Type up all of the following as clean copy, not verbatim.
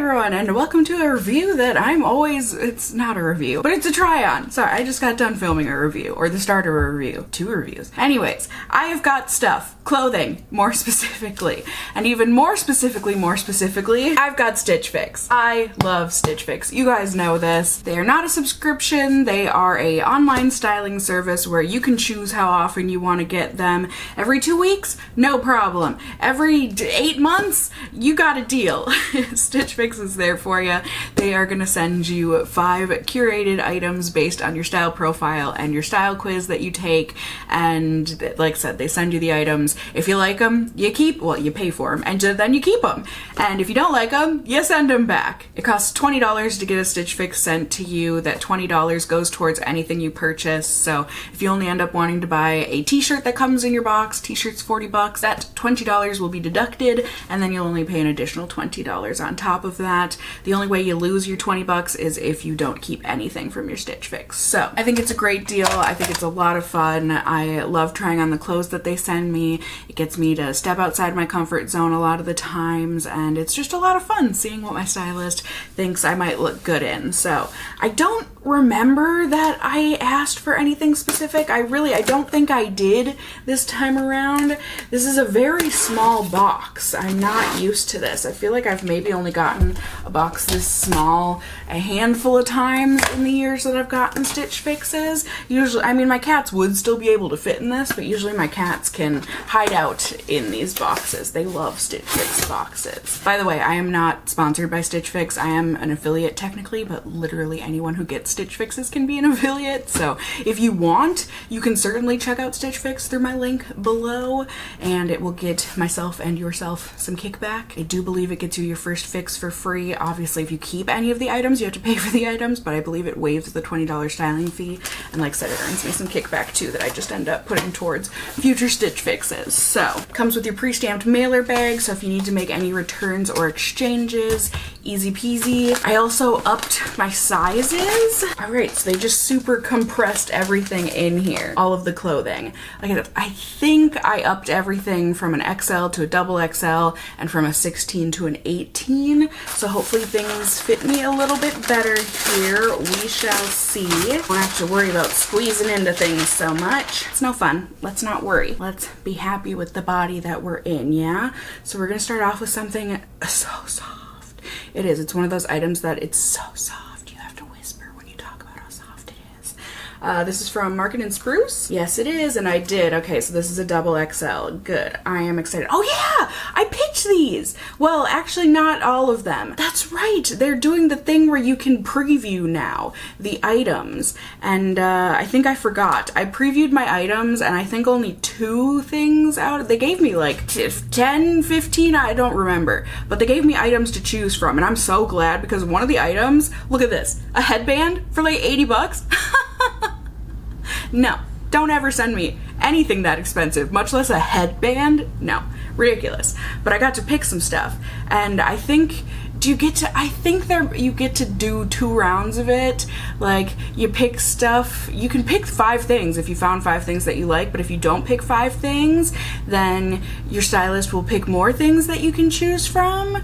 everyone, and welcome to a review that it's not a review, but it's a try on. Sorry, I just got done filming a review, or the start of a review, 2 reviews. Anyways, I have got stuff, clothing, more specifically, and even more specifically, I've got Stitch Fix. I love Stitch Fix. You guys know this. They are not a subscription, they are a online styling service where you can choose how often you want to get them. Every 2 weeks? No problem. Every 8 months? You got a deal. Stitch Fix is there for you. They are gonna send you 5 curated items based on your style profile and your style quiz that you take, and like I said, they send you the items. If you like them, you pay for them, and then you keep them. And if you don't like them, you send them back. It costs $20 to get a Stitch Fix sent to you. That $20 goes towards anything you purchase. So if you only end up wanting to buy a t-shirt that comes in your box, t-shirt's $40, that $20 will be deducted, and then you'll only pay an additional $20 on top of that. The only way you lose your $20 is if you don't keep anything from your Stitch Fix. So I think it's a great deal. I think it's a lot of fun. I love trying on the clothes that they send me. It gets me to step outside my comfort zone a lot of the times, and it's just a lot of fun seeing what my stylist thinks I might look good in. So I don't remember that I asked for anything specific. I don't think I did this time around. This is a very small box. I'm not used to this. I feel like I've maybe only gotten a box this small a handful of times in the years that I've gotten Stitch Fixes. Usually, I mean, my cats would still be able to fit in this, but usually my cats can hide out in these boxes. They love Stitch Fix boxes. By the way, I am not sponsored by Stitch Fix. I am an affiliate technically, but literally anyone who gets Stitch Fixes can be an affiliate. So if you want, you can certainly check out Stitch Fix through my link below, and it will get myself and yourself some kickback. I do believe it gets you your first fix for free. Obviously, if you keep any of the items, you have to pay for the items, but I believe it waives the $20 styling fee. And like I said, it earns me some kickback too that I just end up putting towards future Stitch Fixes. So, comes with your pre-stamped mailer bag, so if you need to make any returns or exchanges, easy peasy. I also upped my sizes. Alright, so they just super compressed everything in here. All of the clothing. Like I think I upped everything from an XL to a double XL and from a 16 to an 18. So hopefully things fit me a little bit better here. We shall see. Won't have to worry about squeezing into things so much. It's no fun. Let's not worry. Let's be happy with the body that we're in, yeah? So we're gonna start off with something so soft. It is. It's one of those items that it's so soft. You have to whisper when you talk about how soft it is. This is from Market & Spruce. Yes, it is, and I did. Okay, so this is a double XL. Good. I am excited. Oh yeah! I pitched these! Well, actually not all of them. That's right! They're doing the thing where you can preview now the items, and I think I forgot. I previewed my items, and I think only 2 things out. They gave me like 10, 15, I don't remember. But they gave me items to choose from, and I'm so glad because one of the items, look at this, a headband for like $80? No, don't ever send me anything that expensive, much less a headband. No, ridiculous. But I got to pick some stuff, and I think you get to do 2 rounds of it. Like, you pick stuff, you can pick 5 things if you found 5 things that you like, but if you don't pick 5 things, then your stylist will pick more things that you can choose from.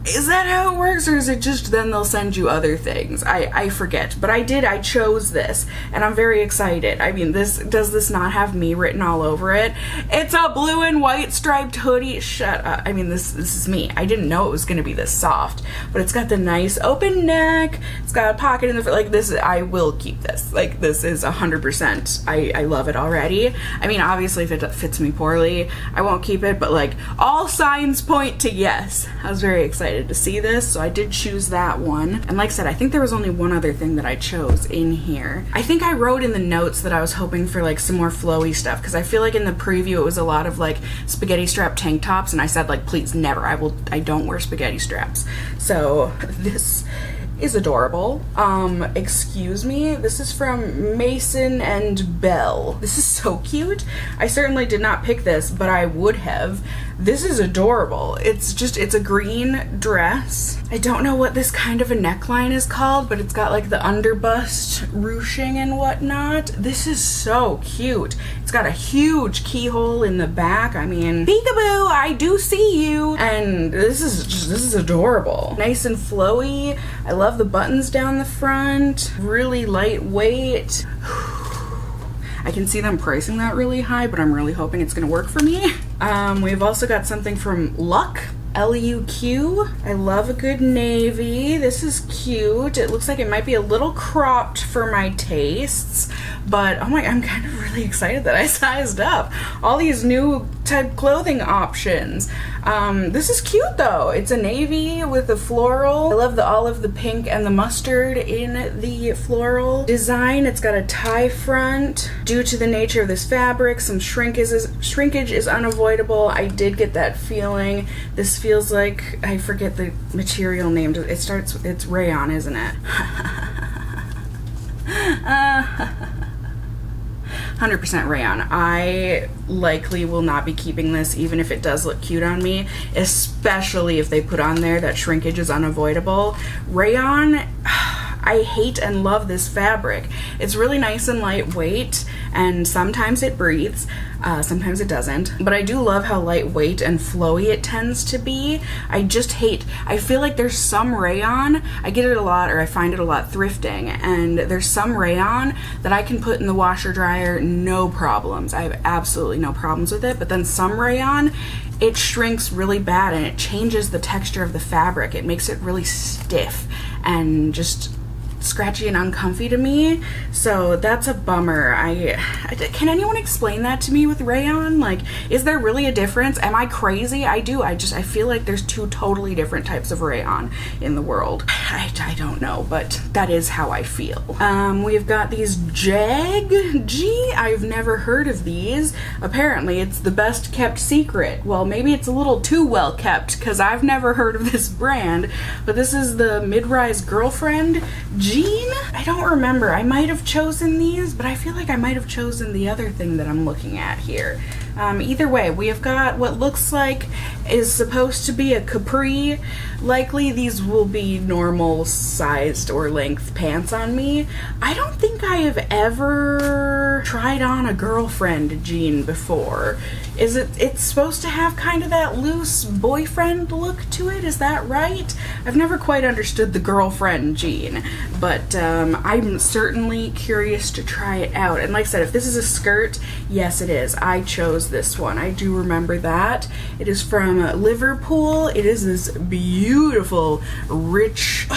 Is that how it works, or is it just then they'll send you other things? I forget, but I chose this, and I'm very excited. I mean, does this not have me written all over it? It's a blue and white striped hoodie. Shut up. I mean, this is me. I didn't know it was gonna be this soft, but it's got the nice open neck. It's got a pocket in the front. Like this, I will keep this. Like this is 100%. I love it already. I mean, obviously if it fits me poorly, I won't keep it, but like all signs point to yes. I was very excited to see this, so I did choose that one. And like I said, I think there was only one other thing that I chose in here. I think I wrote in the notes that I was hoping for like some more flowy stuff, because I feel like in the preview it was a lot of like spaghetti strap tank tops, and I said like, please never, I don't wear spaghetti straps. So this is adorable. Excuse me, this is from Mason and Bell. This is so cute. I certainly did not pick this, but I would have. This is adorable. It's a green dress. I don't know what this kind of a neckline is called, but it's got like the underbust ruching and whatnot. This is so cute. It's got a huge keyhole in the back. I mean, peekaboo, I do see you. And this is adorable. Nice and flowy. I love the buttons down the front. Really lightweight. I can see them pricing that really high, but I'm really hoping it's gonna work for me. We've also got something from Luck, L-U-Q. I love a good navy. This is cute. It looks like it might be a little cropped for my tastes, but oh my, I'm kind of really excited that I sized up. All these new type clothing options. This is cute though. It's a navy with a floral. I love the olive, the pink, and the mustard in the floral design. It's got a tie front. Due to the nature of this fabric, some shrinkage is unavoidable. I did get that feeling. This feels like, I forget the material name. It's rayon, isn't it? 100% rayon. I likely will not be keeping this even if it does look cute on me, especially if they put on there that shrinkage is unavoidable. Rayon, I hate and love this fabric. It's really nice and lightweight, and sometimes it breathes, sometimes it doesn't. But I do love how lightweight and flowy it tends to be. I feel like there's some rayon, I get it a lot, or I find it a lot thrifting, and there's some rayon that I can put in the washer dryer, no problems. I have absolutely no problems with it, but then some rayon, it shrinks really bad and it changes the texture of the fabric. It makes it really stiff and just scratchy and uncomfy to me, so that's a bummer. Can anyone explain that to me with rayon? Like, is there really a difference? Am I crazy? I feel like there's two totally different types of rayon in the world. I don't know, but that is how I feel. We've got these I've never heard of these. Apparently it's the best kept secret. Well, maybe it's a little too well kept because I've never heard of this brand, but this is the mid-rise girlfriend jean. I don't remember. I might have chosen these, but I feel like I might have chosen the other thing that I'm looking at here. Either way, we have got what looks like is supposed to be a capri. Likely these will be normal sized or length pants on me. I don't think I have ever tried on a girlfriend jean before. It's supposed to have kind of that loose boyfriend look to it, is that right? I've never quite understood the girlfriend jean, but I'm certainly curious to try it out. And like I said, if this is a skirt, yes it is. I chose this one. I do remember that. It is from Liverpool. It is this beautiful, rich,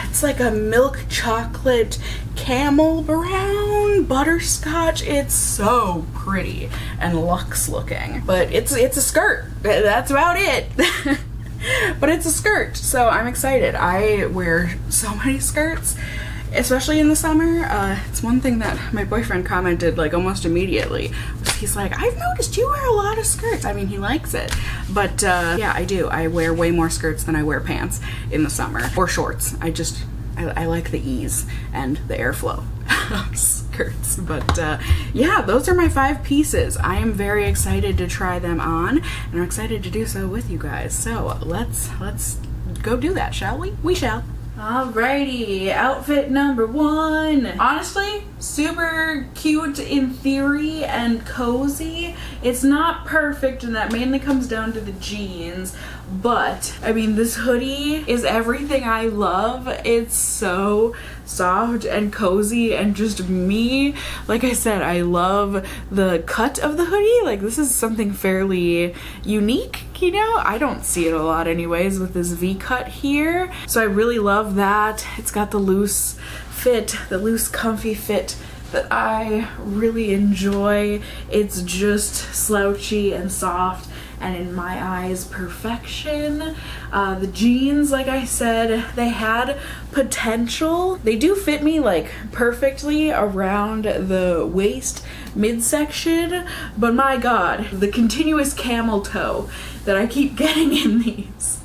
it's like a milk chocolate camel brown butterscotch. It's so pretty and luxe looking, but it's a skirt. That's about it. But it's a skirt, so I'm excited. I wear so many skirts, especially in the summer. It's one thing that my boyfriend commented like almost immediately. He's like, I've noticed you wear a lot of skirts. I mean, he likes it, but yeah, I do. I wear way more skirts than I wear pants in the summer, or shorts. I like the ease and the airflow of skirts. But yeah, those are my 5 pieces. I am very excited to try them on, and I'm excited to do so with you guys. So let's go do that, shall we? We shall. Alrighty, outfit number 1. Honestly, super cute in theory and cozy. It's not perfect, and that mainly comes down to the jeans, but I mean, this hoodie is everything I love. It's so soft and cozy and just me. Like I said, I love the cut of the hoodie. Like, this is something fairly unique, you know? I don't see it a lot anyways with this V-cut here. So I really love that. It's got the loose fit, the loose comfy fit that I really enjoy. It's just slouchy and soft, and in my eyes, perfection. The jeans, like I said, they had potential. They do fit me like perfectly around the waist midsection, but my god, the continuous camel toe that I keep getting in these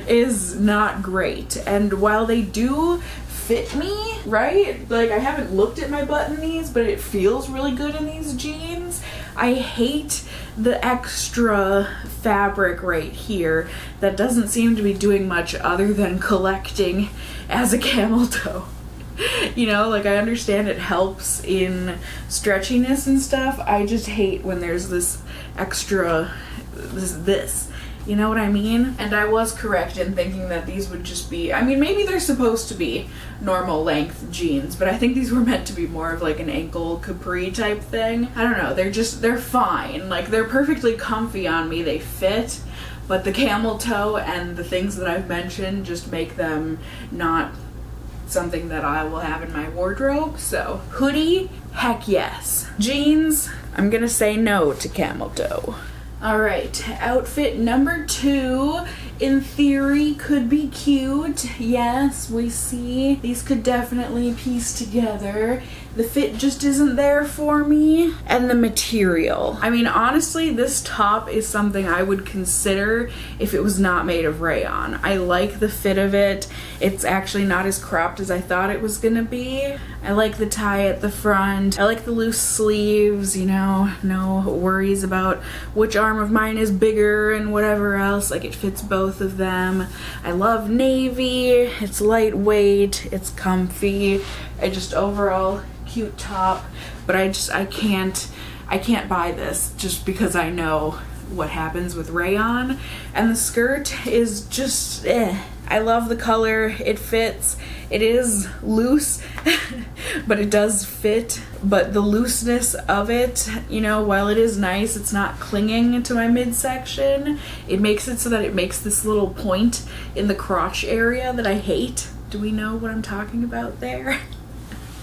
is not great. And while they do fit me, right? Like, I haven't looked at my butt in these, but it feels really good in these jeans. I hate the extra fabric right here that doesn't seem to be doing much other than collecting as a camel toe. You know, like I understand it helps in stretchiness and stuff. I just hate when there's this extra, this. You know what I mean? And I was correct in thinking that these would just be, I mean, maybe they're supposed to be normal length jeans, but I think these were meant to be more of like an ankle capri type thing. I don't know, they're fine. Like they're perfectly comfy on me, they fit, but the camel toe and the things that I've mentioned just make them not something that I will have in my wardrobe. So hoodie, heck yes. Jeans, I'm gonna say no to camel toe. All right, outfit number 2, in theory, could be cute. Yes, we see these could definitely piece together. The fit just isn't there for me. And the material. I mean, honestly, this top is something I would consider if it was not made of rayon. I like the fit of it. It's actually not as cropped as I thought it was gonna be. I like the tie at the front. I like the loose sleeves, you know, no worries about which arm of mine is bigger and whatever else. Like it fits both of them. I love navy. It's lightweight. It's comfy. I just overall cute top, but I can't buy this just because I know what happens with rayon. And the skirt is just I love the color. It fits. It is loose, but it does fit. But the looseness of it, you know, while it is nice, it's not clinging to my midsection. It makes it so that it makes this little point in the crotch area that I hate. Do we know what I'm talking about there?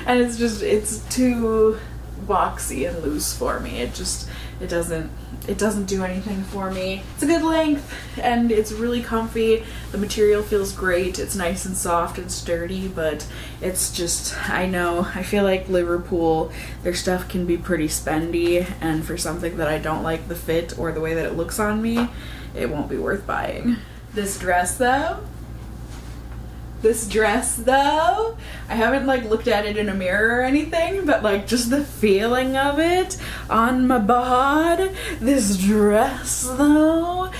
And it's too boxy and loose for me. It doesn't do anything for me. It's a good length and it's really comfy. The material feels great. It's nice and soft and sturdy, but it's just, I feel like Liverpool, their stuff can be pretty spendy, and for something that I don't like the fit or the way that it looks on me, it won't be worth buying. This dress though, I haven't like looked at it in a mirror or anything, but like just the feeling of it on my bod. This dress though,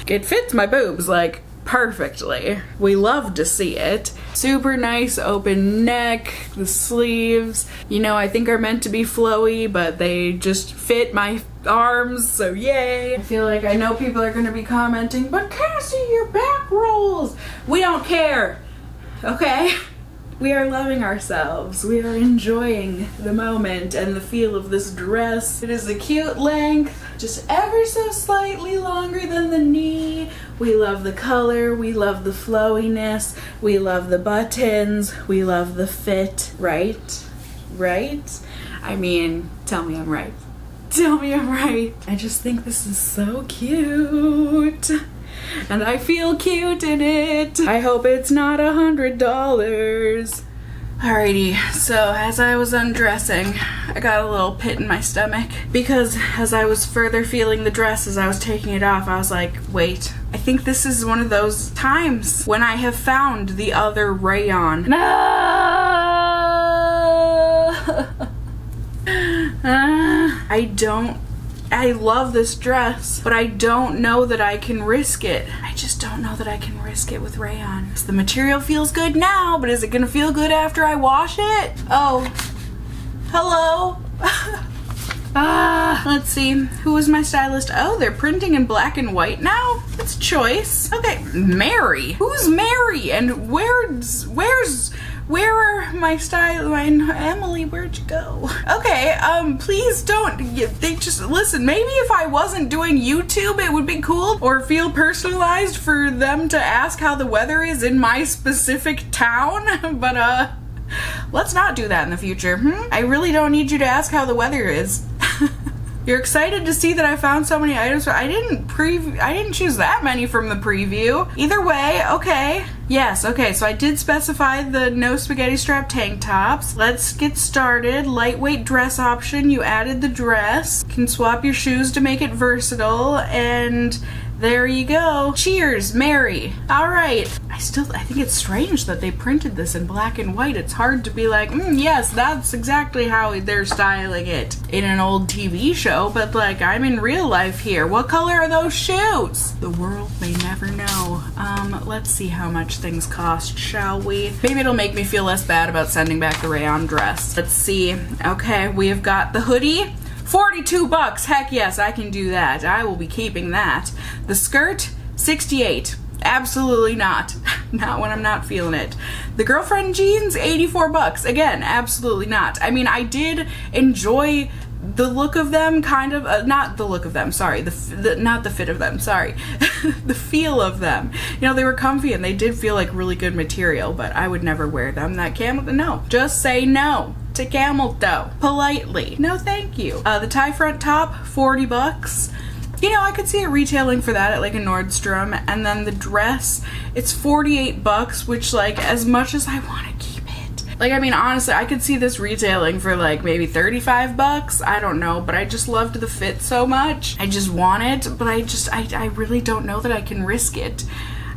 it fits my boobs like perfectly. We love to see it. Super nice open neck, the sleeves, you know, I think are meant to be flowy, but they just fit my arms, so yay. I feel like I know people are gonna be commenting, but Cassie, your back rolls. We don't care, okay? We are loving ourselves. We are enjoying the moment and the feel of this dress. It is a cute length, just ever so slightly longer than the knee. We love the color, we love the flowiness, we love the buttons, we love the fit, right? Right? I mean, tell me I'm right. Tell me I'm right. I just think this is so cute. And I feel cute in it. I hope it's not $100. Alrighty, so as I was undressing, I got a little pit in my stomach because as I was further feeling the dress, as I was taking it off, I was like, wait, I think this is one of those times when I have found the other rayon. No! I love this dress, but I don't know that I can risk it. I just don't know that I can risk it with rayon. The material feels good now, but is it gonna feel good after I wash it? Oh, hello. Let's see, who is my stylist? Oh, they're printing in black and white now? That's a choice. Okay, Mary. Who's Mary? And where are my Emily, where'd you go? Okay, please don't, they just, listen, maybe if I wasn't doing YouTube, it would be cool or feel personalized for them to ask how the weather is in my specific town, but let's not do that in the future, I really don't need you to ask how the weather is. You're excited to see that I found so many items, but I didn't choose that many from the preview. Either way, okay. Yes, okay, so I did specify the no spaghetti strap tank tops. Let's get started. Lightweight dress option, you added the dress. Can swap your shoes to make it versatile, and there you go. Cheers, Mary. All right. I think it's strange that they printed this in black and white. It's hard to be like, yes, that's exactly how they're styling it in an old TV show, but like, I'm in real life here. What color are those shoes? The world may never know. Let's see how much things cost, shall we? Maybe it'll make me feel less bad about sending back the rayon dress. Let's see. Okay, we have got the hoodie. 42 bucks. Heck yes, I can do that. I will be keeping that. The skirt, 68. Absolutely not. Not when I'm not feeling it. The girlfriend jeans, 84 bucks. Again, absolutely not. I mean, I did enjoy the look of them, kind of, not the look of them, sorry, not the fit of them, sorry, the feel of them. You know, they were comfy and they did feel like really good material, but I would never wear them. That camel, no, just say no to camel toe, politely. No, thank you. The tie front top, 40 bucks. You know, I could see it retailing for that at like a Nordstrom, and then the dress, it's 48 bucks, which like, as much as I want to keep it, like, I mean, honestly, I could see this retailing for like maybe 35 bucks. I don't know, but I just loved the fit so much. I just want it, but I really don't know that I can risk it.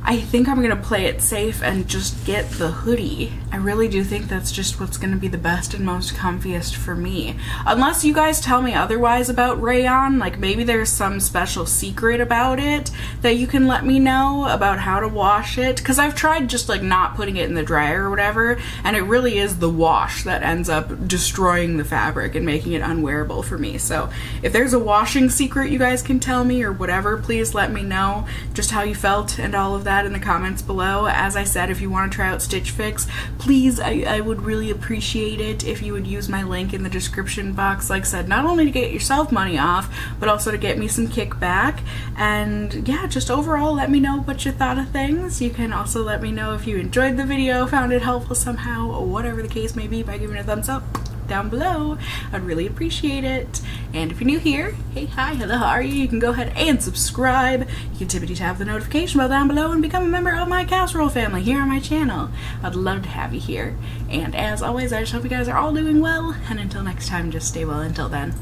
I think I'm gonna play it safe and just get the hoodie. I really do think that's just what's gonna be the best and most comfiest for me. Unless you guys tell me otherwise about rayon, like maybe there's some special secret about it that you can let me know about how to wash it. Cause I've tried just like not putting it in the dryer or whatever, and it really is the wash that ends up destroying the fabric and making it unwearable for me. So if there's a washing secret you guys can tell me or whatever, please let me know just how you felt and all of that in the comments below. As I said, if you want to try out Stitch Fix, please, I would really appreciate it if you would use my link in the description box. Like I said, not only to get yourself money off, but also to get me some kickback. And yeah, just overall, let me know what you thought of things. You can also let me know if you enjoyed the video, found it helpful somehow, or whatever the case may be, by giving it a thumbs up down below. I'd really appreciate it. And if you're new here, hey, hi, hello, how are you? You can go ahead and subscribe. You can tippity tap the notification bell down below and become a member of my casserole family here on my channel. I'd love to have you here. And as always, I just hope you guys are all doing well. And until next time, just stay well until then.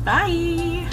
Bye!